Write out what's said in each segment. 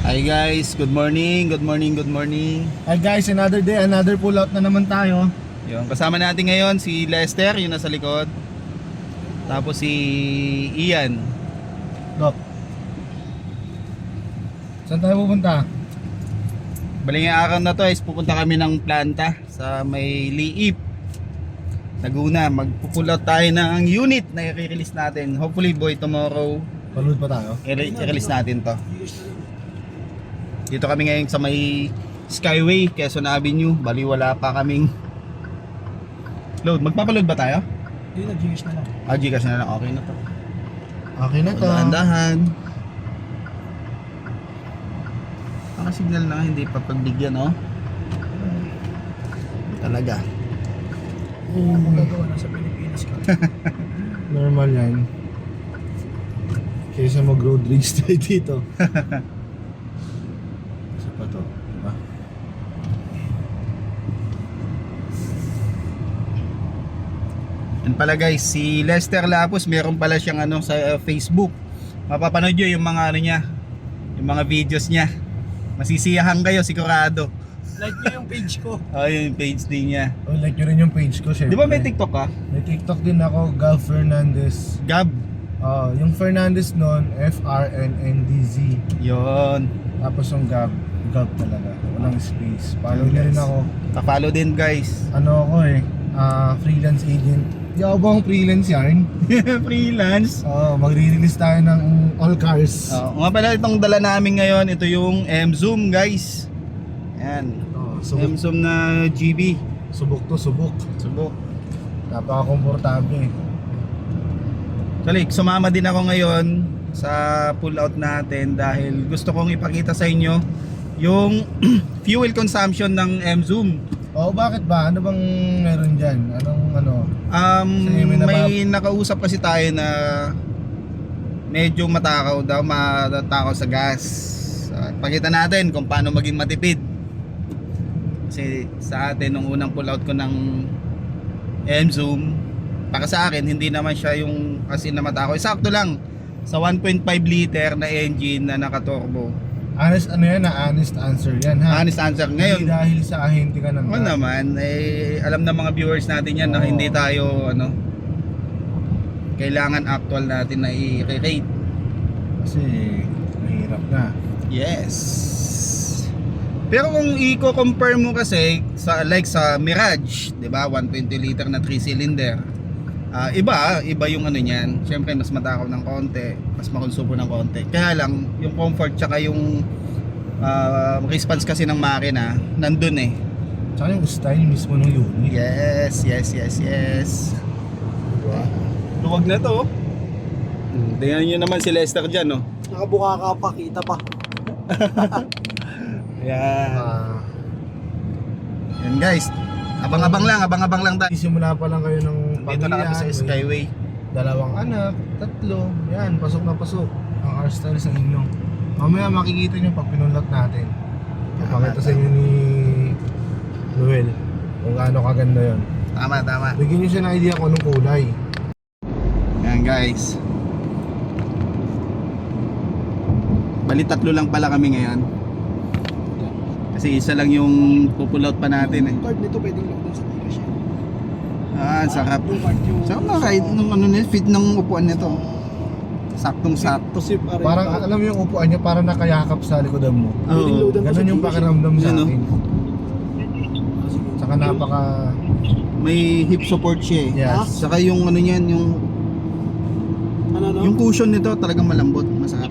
Hi guys, good morning, good morning, good morning. Hi guys, another day, another pull out na naman tayo. Yung kasama natin ngayon si Lester, yung nasa likod. Tapos si Ian. Dok. Saan tayo pupunta? Bali ngayong araw na to is pupunta kami ng planta sa may Liip, Laguna. Magpupull out tayo ng unit na i-release natin. Hopefully boy tomorrow Palud pa tayo. i-release natin to. Dito kami ngayon sa may Skyway, Quezon Avenue. Bali wala pa kaming load. Magpapaload ba tayo? Hindi na, Gcash na lang. Gcash na lang, okay na to. Okay na to. Dahan-dahan. Signal na hindi pa pagbigyan, oh. Talaga. Nasa Pilipinas ka. Normal yan. Kaysa mag-road rage tayo dito. Isa pa to, diba? Yan pala guys, si Lester Lapus, meron pala siyang ano sa Facebook. Mapapanood nyo yung mga ano niya, yung mga videos niya. Masisiyahan kayo sigurado. Like nyo yung page ko. Oh, yung page din niya. Oh, like nyo rin yung page ko, syempre. Di ba may TikTok ka? May TikTok din ako, Gab Fernandez. Gab. Yung Fernandez nun, FRNNDZ. Yon. Tapos yung Gab talaga. Walang space. Follow nyo rin ako. Pa-follow din guys. Ano ako freelance agent. Di ako bang freelance yarn? Freelance. Magre-release tayo ng all cars. Nga pala itong dala namin ngayon, ito yung M-Zoom guys. Yan. Subok. M-Zoom na GB. Subok to, subok. Subok. Napaka-komportable. Kalik, sumama din ako ngayon sa pull out natin dahil gusto kong ipakita sa inyo yung fuel consumption ng M-Zoom. Bakit ba? Ano bang meron dyan? May nakausap kasi tayo na medyo matakaw daw, matakaw sa gas. Pakita natin kung paano maging matipid. Kasi sa atin, nung unang pull out ko ng M-Zoom, para sa akin, hindi naman siya yung kasi na matakaw. Sakto lang sa 1.5 liter na engine na naka-turbo. Honest answer yan ha. Honest answer ngayon. Hindi dahil sa ahente ka ng Oo naman, alam ng mga viewers natin yan na hindi tayo kailangan actual natin na i-rate. Kasi mahirap na. Yes. Pero kung i-compare mo kasi sa Mirage, 'di ba? 120 liter na 3 cylinder. Iba yung ano niyan. Syempre mas matakaw ng konti, mas makonsumo ng konti. Kaya lang yung comfort tsaka yung response kasi ng makina nandun eh. Tsaka yung style mismo ng unit. Yes. Luwag na to. Tingnan nyo naman si Lester dyan, no? Nakabuka ka pa, kita pa. Yan. Yan guys. Abang-abang lang tayo. Simula pa lang kayo ng Dito na kami sa pamilya, Skyway. dalawang anak, 3. Yan, pasok na pasok ang R-Style sa inyo. Mamaya makikita nyo pag pinunlot natin. Papakita sa inyo ni Noel kung gaano kaganda yun. Tama. Bigyan nyo siya ng idea kung anong kulay. Yan guys. Bali 3 lang pala kami ngayon. Kasi isa lang yung pupull out pa natin eh. Yung card nito pwedeng lock down sa Gcash yan. Sarap. Yung card yung... Saan ride nung fit ng upuan nito? Saktong-sakto. Kasi Parang alam mo yung upuan niya parang nakayakap sa likodan mo. Oo. Ganun yung pakiramdam sa Yan, no? akin. Saka napaka... May hip support siya eh. Yes. Saka yung ano niyan, yung cushion nito talagang malambot, masarap.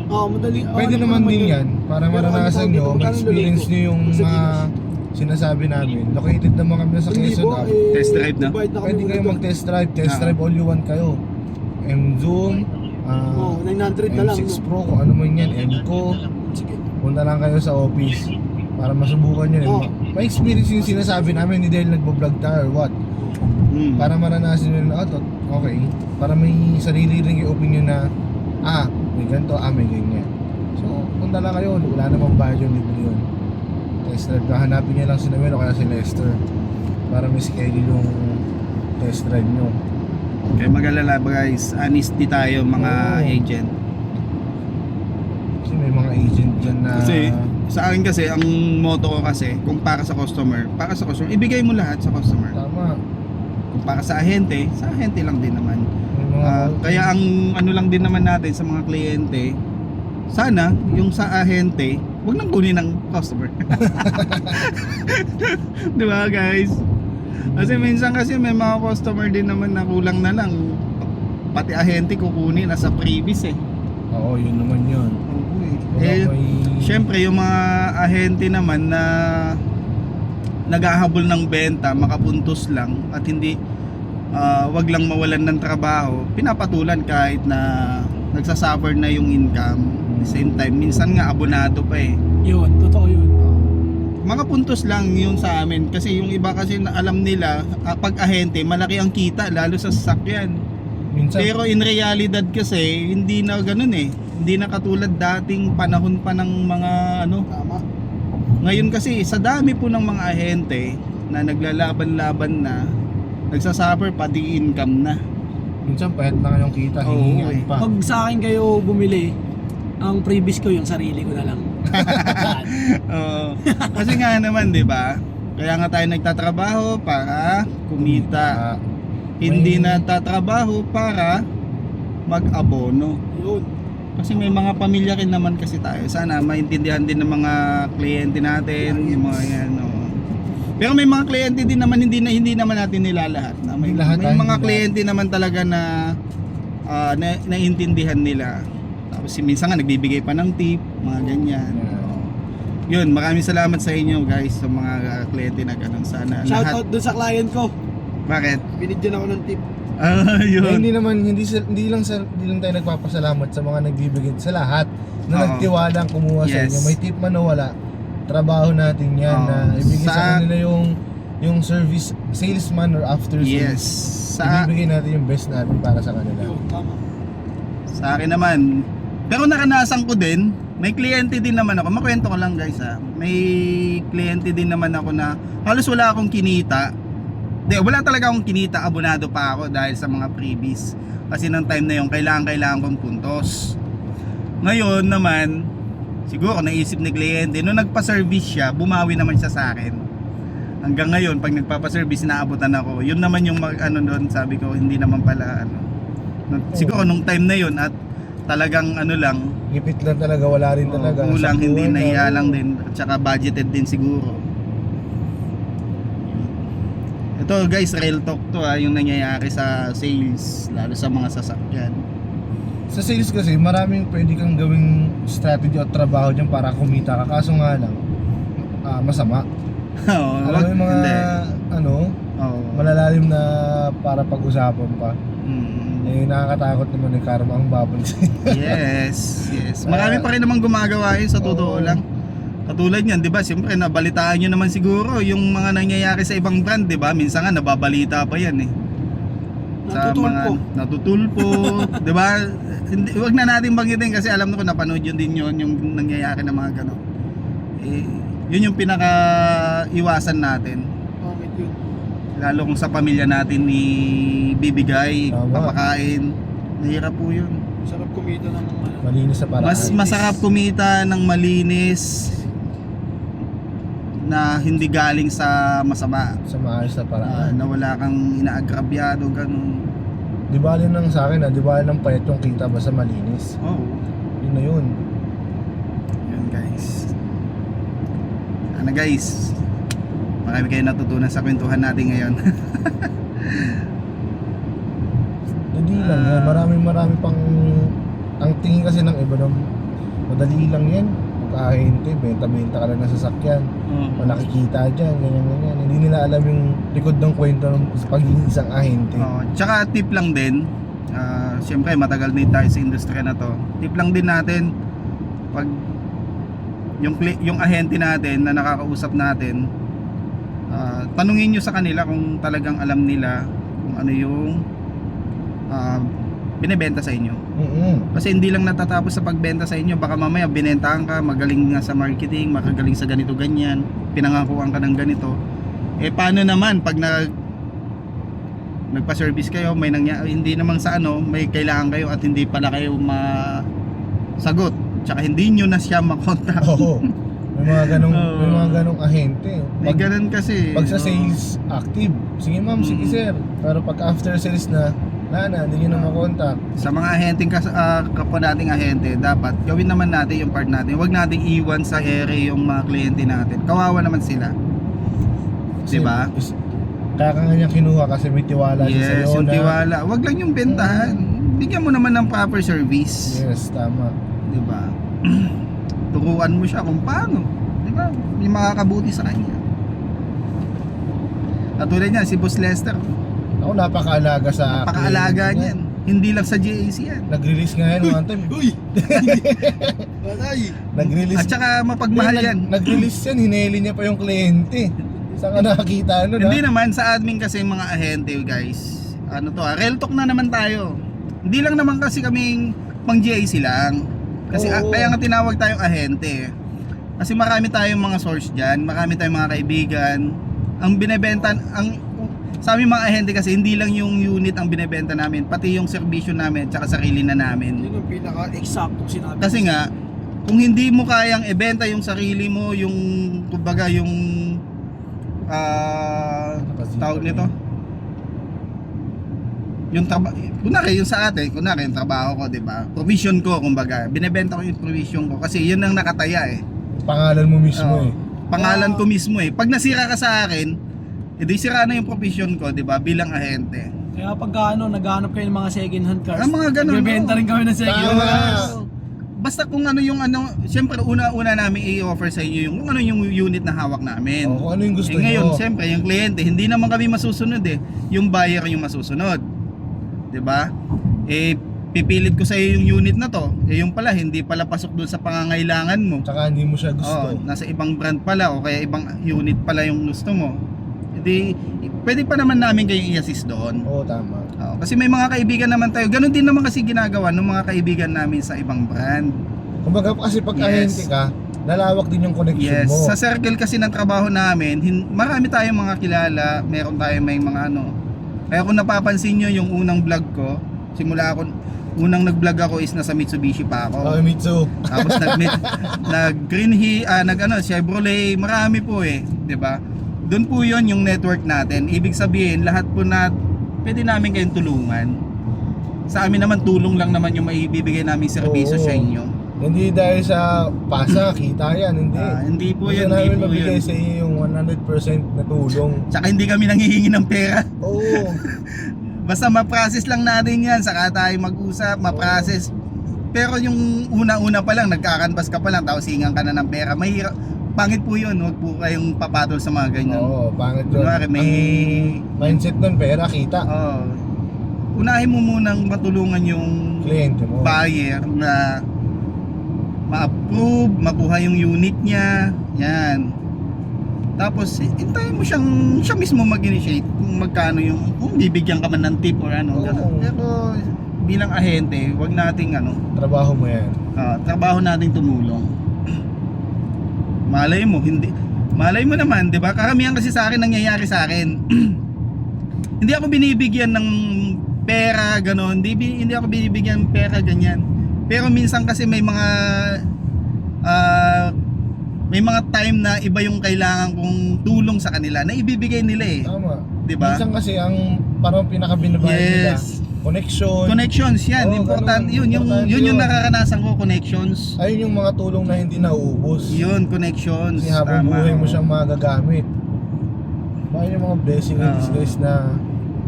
madali. Pwede naman din yan para maranasan nyo, ma-experience nyo yung mga sinasabi namin. Located naman kami sa Quezon. Test drive na? Pwede kayo mag-test drive. Test drive all you want kayo. M-Zoom, 900 na lang. M6 Pro, kung ano man yan, M-Co. Punta lang kayo sa office para masubukan nyo. Ma-experience yung sinasabi namin, hindi dahil nagbo-vlog tayo or what. Para maranasan nyo na, okay. Para may sarili rin yung opinion na, may ganito, may ganyan. So, punta lang kayo, wala namang bayad yung libre yun. Test drive, hanapin nyo lang si Noel o kaya si Lester para may schedule yung test drive nyo. Kaya mag-alala ba guys, honesty tayo mga agent. Kasi may mga agent dyan na Kasi sa akin kasi ang motto ko kasi kung para sa customer, ibigay mo lahat sa customer. tama. Kung para sa ahente lang din naman. May mga Kaya ang ano lang din naman natin sa mga kliyente, sana yung sa ahente, wag nang kunin ng customer. Di ba guys? Kasi minsan kasi may mga customer din naman na kulang na lang. Pati ahente kukunin nasa previous eh. oo, yun naman yun. Eh, syempre yung mga ahente naman na naghahabol ng benta, makapuntos lang at hindi wag lang mawalan ng trabaho, pinapatulan kahit na nagsasuffer na yung income. At the same time, minsan nga abonado pa eh. Yun, totoo yun. Mga puntos lang yun sa amin kasi yung iba kasi na alam nila pag ahente malaki ang kita lalo sa sasakyan. minsan, Pero in realidad kasi hindi na ganun eh. Hindi na katulad dating panahon pa ng mga ano. Tama. Ngayon kasi sa dami po ng mga ahente na naglalaban-laban na, nagsasuffer pati income na. minsan pahit na kayong kita, Oo, hihingan eh. pa. Pag sa akin kayo bumili, ang previous ko yung sarili ko na lang. Oo. Kasi nga naman 'di ba? Kaya nga tayo nagtatrabaho para kumita. Hindi May- nagtatrabaho para mag-abono. Yun. Kasi may mga pamilya rin naman kasi tayo. Sana maintindihan din ng mga kliyente natin, yung mga yan. Oo. Pero may mga kliyente din naman hindi naman natin nilalahat. Na may, Hindi lahat, may hindi mga lahat. kliyente naman talaga na naiintindihan nila. Tapos minsan nga nagbibigay pa ng tip, mga ganyan. Yeah. Oo. Yun, maraming salamat sa inyo guys sa mga kliyente na ganun. Sana Shout lahat. out dun sa client ko. Bakit? Binigyan ako ng tip. Yun. hindi naman hindi lang tayo nagpapasalamat sa mga nagbibigay sa lahat na Oo. nagtiwalang kumuha sa Yes. inyo. May tip man o wala, trabaho natin 'yan Oo. na ibigay sa Sa- kanila yung service salesman or after Yes. service. Sa Ibibigay natin yung best natin para sa kanila. Yun, tama. Sa akin naman, pero naranasan ko din, may kliyente din naman ako, makwento ko lang guys ha, may kliyente din naman ako na halos wala akong kinita. Wala talaga akong kinita, abonado pa ako dahil sa mga freebies. Kasi nung time na yun, kailangan kong puntos. Ngayon naman, siguro naisip ni kliyente, nung nagpa-service siya, bumawi naman siya sa akin. Hanggang ngayon, pag nagpapa-service, naabutan ako. Yun naman yung ano doon, sabi ko, hindi naman pala ano. Siguro nung time na yun at talagang ano lang, Gipit lang talaga, wala rin talaga. kulang, hindi Saktuhan nahiya na, lang din at saka budgeted din siguro. Ito guys, real talk to yung nangyayari sa sales, lalo sa mga sasakyan. Sa sales kasi, maraming pwede kang gawing strategy o trabaho dyan para kumita ka. Kaso nga lang, masama. Oo, Alam mo yung mga, hindi. Oo. malalalim na para pag-usapan pa. Mm. Eh, nakakatakot naman yung karma ang babalik sa'yo. Yes, yes. Marami pa rin naman gumagawa yun sa totoo Oo. lang. Katulad niyan, 'di ba? Siyempre nabalitaan niyo naman siguro yung mga nangyayari sa ibang brand, 'di ba? Minsan nga nababalita pa 'yan eh. Sa Natutulpo. mga natutulpo, 'di ba? Hindi, wag na natin banggitin kasi alam ko napanood yun din yun yung nangyayari ng mga gano'n. Eh, yun yung pinaka iwasan natin. Pangit yun. Lalo kung sa pamilya natin ibibigay, Tama. papakain. Mahirap po yun. Sarap kumita ng Malinis sa paraan. Mas masarap kumita ng malinis na hindi galing sa masama. sa maayos na paraan. Na wala kang inaagrabyado, ganun. Di ba nang sa akin di ba ng payat yung kita basta malinis. Oh, Yun na yun. yun guys. Ano guys? Marami kayo natutunan sa kwentuhan natin ngayon. Hindi lang yan. Marami pang ang tingin kasi ng iba ng madali lang yan. Pagkahinte, benta-benta ka lang ng sasakyan. Malaki kita dyan, ganyan. Hindi nila alam yung likod ng kwento ng pagiging isang ahente. Oh, tsaka tip lang din. Siyempre matagal din tayo sa industriya na to. Tip lang din natin pag yung ahente natin na nakakausap natin, tanungin nyo sa kanila kung talagang alam nila kung ano yung binebenta sa inyo. Kasi hindi lang natatapos sa pagbenta sa inyo, baka mamaya binentahan ka, magaling nga sa marketing, makagaling sa ganito ganyan, pinangakuan ka ng ganito. Eh paano naman pag nagpa-service kayo, may hindi naman sa may kailangan kayo at hindi pala kayo masagot. tsaka hindi nyo na siya makontak. Oo. May mga ganong ahente. May ganun kasi. Pag sa sales active, sige ma'am, sige sir. Pero pag after sales na, hindi nyo na makontak. Sa mga ahenteng kapwa nating ahente, dapat gawin naman natin yung part natin. Huwag nating iwan sa ere yung mga kliyente natin. Kawawa naman sila. Kasi, Diba? Kaya ka nga niya kinuha kasi may tiwala siya Yes, sa'yo yung na. tiwala. Huwag lang yung bentahan. Bigyan mo naman ng proper service. Yes, tama. Diba? Turuan mo siya kung paano. Diba? Yung makakabuti sa kanya. Katulad niya, si Boss Lester. Ako napakaalaga sa Pakaalaga client niyan. Hindi lang sa GAC yan. Nag-release nga yan one time. Uy! Patay! Nag-release. At saka mapagmahal yan. Nag-release yan, hineli niya pa yung kliyente. Saan ka nakakita nun, Hindi naman, sa admin kasi mga ahente guys. Ano to real talk na naman tayo. Hindi lang naman kasi kaming pang GAC lang. Kasi Oo. kaya nga tinawag tayong ahente. Kasi marami tayong mga source dyan. Marami tayong mga kaibigan. Ang binebenta, sa aming mga ahente kasi hindi lang yung unit ang binebenta namin, pati yung serbisyo namin at sarili na namin. Yun yung pinaka-exact sinabi. Kasi nga, kung hindi mo kayang ibenta yung sarili mo, yung kumbaga yung tawag nito, yung kunwari yung sa atin, kunwari yung trabaho ko, di ba? Provision ko, kumbaga, binebenta ko yung provision ko kasi yun ang nakataya eh. Pangalan mo mismo Oo. eh. Pangalan ko mismo eh. Pag nasira ka sa akin, edi sira na yung provision ko, di ba? Bilang ahente. Kaya pagka naghahanap kayo ng mga second hand cars, Mga ganun. nagbebenta rin kami ng second hand Tama. cars. Basta kung ano yung siyempre una namin i-offer sa inyo yung kung ano yung unit na hawak namin. O, kung ano yung gusto Ngayon, nyo. siyempre, yung kliyente, hindi naman kami masusunod eh. Yung buyer yung masusunod. 'Di ba? Pipilit ko sa iyo yung unit na to. Yung pala, hindi pala pasok doon sa pangangailangan mo. Tsaka hindi mo siya gusto. Nasa ibang brand pala o kaya ibang unit pala yung gusto mo. Hindi, pwede pa naman namin kayong i-assist doon. Oo, tama. Kasi may mga kaibigan naman tayo. Ganon din naman kasi ginagawa ng mga kaibigan namin sa ibang brand. Kumbaga kasi pag Yes. ahente ka, lalawak din yung connection Yes, mo. sa circle kasi ng trabaho namin, marami tayong mga kilala, meron tayong may mga Kaya kung napapansin nyo yung unang vlog ko, unang nag-vlog ako is nasa Mitsubishi pa ako. Okay, Mitsu. Tapos Chevrolet, marami po eh, 'di ba? Doon po 'yon yung network natin. Ibig sabihin, lahat po pwede namin kayong tulungan. Sa amin naman tulong lang naman yung maibibigay naming serbisyo Oo. sa inyo. Hindi dahil sa pasa, kita yan, hindi. Hindi po Gusto 'yan, namin hindi po mabigay 'yun. sa iyo yung 100% na tulong. Tsaka hindi kami nanghihingi ng pera. Oo. Basta ma-process lang natin 'yan, saka tayo mag-usap, ma-process. Pero yung una-una pa lang, nagkakanvas ka pa lang, tapos hingan ka na ng pera. Mahirap. Pangit po 'yun, huwag po kayong papatol sa mga ganyan. Oo, pangit yun. Kunwari, Ang mindset nun, pera, kita. Unahin mo munang matulungan yung Kliyente mo. buyer na ma-approve, makuha yung unit niya. Yan. Tapos, hintayin mo siya mismo mag-initiate kung magkano kung bibigyan ka man ng tip or ano. Oo. Ganun. Pero bilang ahente, wag nating Trabaho mo yan. trabaho nating tumulong. Malay mo naman, 'di ba? Karamihan kasi sa akin nangyayari sa akin. Hindi ako binibigyan ng pera gano'n, hindi ako binibigyan ng pera ganyan. Pero minsan kasi may mga time na iba yung kailangan kong tulong sa kanila na ibibigay nila eh. Tama. 'Di ba? Minsan kasi ang parang pinakabinabayad nila, Yes. connections. Yan, Oo, important. ganun. Yun Importante yung yun. nararanasan ko, connections. Ayun yung mga tulong na hindi nauubos. Yun, connections. Kasi habang Tama. buhay mo siyang magagamit. Bakit yung mga blessing in Oo. disguise na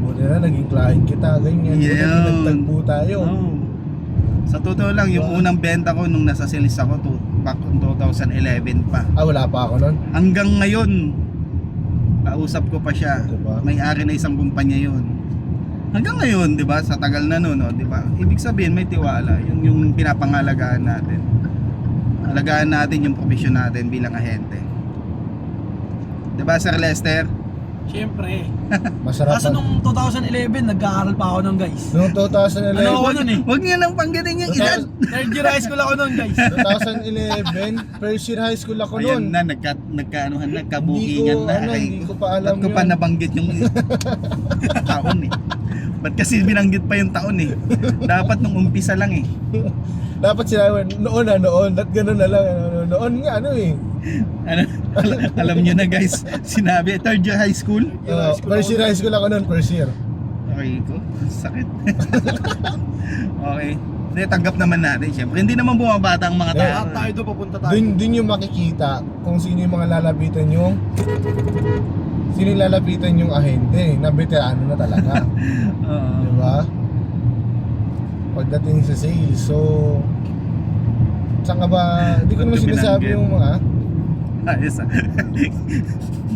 buti na naging client kita, ganyan. Buti na Yun. nagtagpo tayo. Oo. Sa totoo lang, yung Wow. unang benta ko nung nasa sales ako, back in 2011 pa. Wala pa ako nun. Hanggang ngayon, kausap ko pa siya. Diba? May-ari na isang kumpanya yun. Hanggang ngayon, 'di ba? Sa tagal na noon, 'di ba? Ibig sabihin may tiwala, yung pinapangalagaan natin. Alagaan natin yung profesyon natin bilang ahente. 'Di ba, Sir Lester? Siyempre. Masarap. Kaso nung 2011, nag-aaral pa ako nun guys. Noong 2011, Ano ako nun eh? Huwag niyo nang panggitin yung edad. Third year high school ako nun guys. 2011, first year high school ako Ayan noon. na, nagkaanuhan na, kabukingan na. Hindi ko pa alam Ba't ko pa yun. nabanggit yung taon eh? Ba't kasi binanggit pa yung taon eh? Dapat nung umpisa lang eh. Dapat sinabi, noon. At gano'n na lang. Noon nga, ano eh. Ano, alam nyo na guys, sinabi, third year high school. First year high school ako noon, first year. Okay ko, sakit. Okay. Hindi, tanggap naman natin syempre. Hindi naman bumabata ang mga tao. Lahat tayo doon, papunta tayo. Doon yung makikita kung sino yung mga lalapitan yung ahente na veterano na talaga. Oo. Diba? Pagdating sa sales, so saan ka ba, hindi ko naman Huwag sinasabi binanggit. yung mga Ayos ah.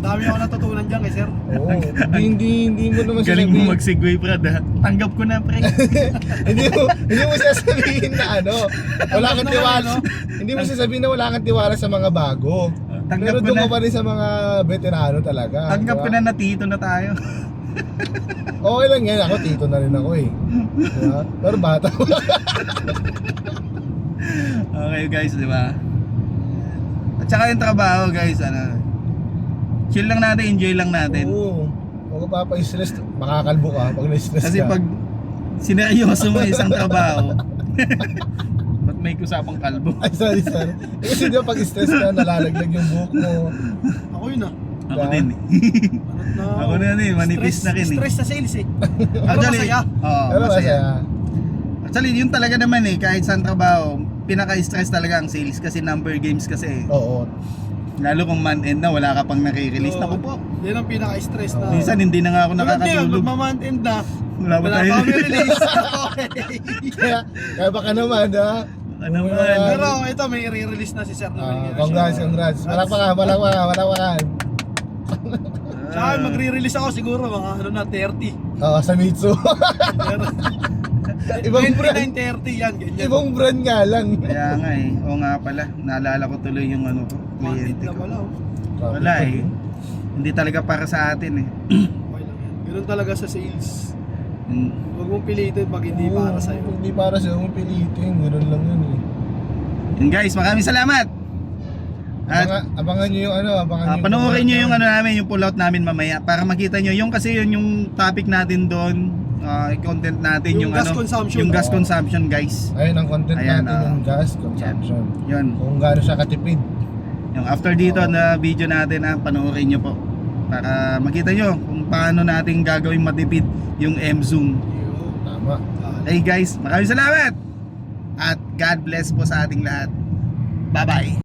Dami ako natutunan dyan kay sir. oo, hindi mo naman Galing mo sasabihin, mag-segue Brad ha. Tanggap ko na pre. hindi mo sasabihin na ano, wala kang tiwala, hindi mo sasabihin na wala kang tiwala sa mga bago. Tanggap Pero ko doon na. ka pa rin sa mga veterano talaga. Tanggap diba? ko na natito na tayo. Okay lang yan, ako tito na rin ako eh. Diba? Pero bata ko. Okay guys, di ba? At saka yung trabaho guys, ano, chill lang natin, enjoy lang natin. Oo. Huwag ka pa-stress, makakalbo ka pag na-stress Kasi ka. pag sineryoso mo isang trabaho, ba't may kusapang kalbo? Ay, sorry. Kasi di ba pag stress ka, nalalaglag yung buhok mo. Ako yun ah. Ako din eh. Ako na din, manipis na rin eh. Stress sa sales eh. Pero masaya. Oo, Pero masaya. masaya. Actually, yun talaga naman eh, kahit saan trabaho, pinaka-stress talaga ang sales kasi number games kasi. Oo. Lalo kung month-end na, wala ka pang nare-release. Oo. Naku po. Yan ang pinaka-stress na. Minsan hindi na nga ako Tulad ngayon, nakakatulog. magma-month end na. Wala pa Wala tayo. pa kami release. Kaya baka naman, ha? Ano Mga- man. Pero ito, may i-release na si sir naman. Congrats. Wala. Saka magre-release ako siguro mga ano na 30. Oo, sa Mitsu. Ibang brand. 29, 30 yan, ganyan. Ibang brand nga lang. Kaya nga eh. Oo nga pala. Naalala ko tuloy yung ano ko. Month Kliyente na ko. pala. oh. Wala eh. Hindi talaga para sa atin eh. Okay lang yan. Ganun talaga sa sales. Mm. Huwag mong pilitin pag hindi Oo, para sa'yo. Hindi para sa'yo, mong pilitin. Ganun lang yun eh. Yun guys, maraming salamat. At Abangan nyo yung ano, panoorin nyo yung ano namin, yung pull out namin mamaya para makita nyo yung kasi yun yung topic natin doon, content natin yung, Yung gas ano, consumption. yung gas Oo. consumption guys. Ayun ang content Ayan, natin, yung gas consumption. Yun. Kung gaano siya katipid. Yung after dito Oo. na video natin, panoorin nyo po para makita nyo kung paano natin gagawin matipid yung M-Zoom. Tama. Hey guys, maraming salamat. At God bless po sa ating lahat. Bye-bye.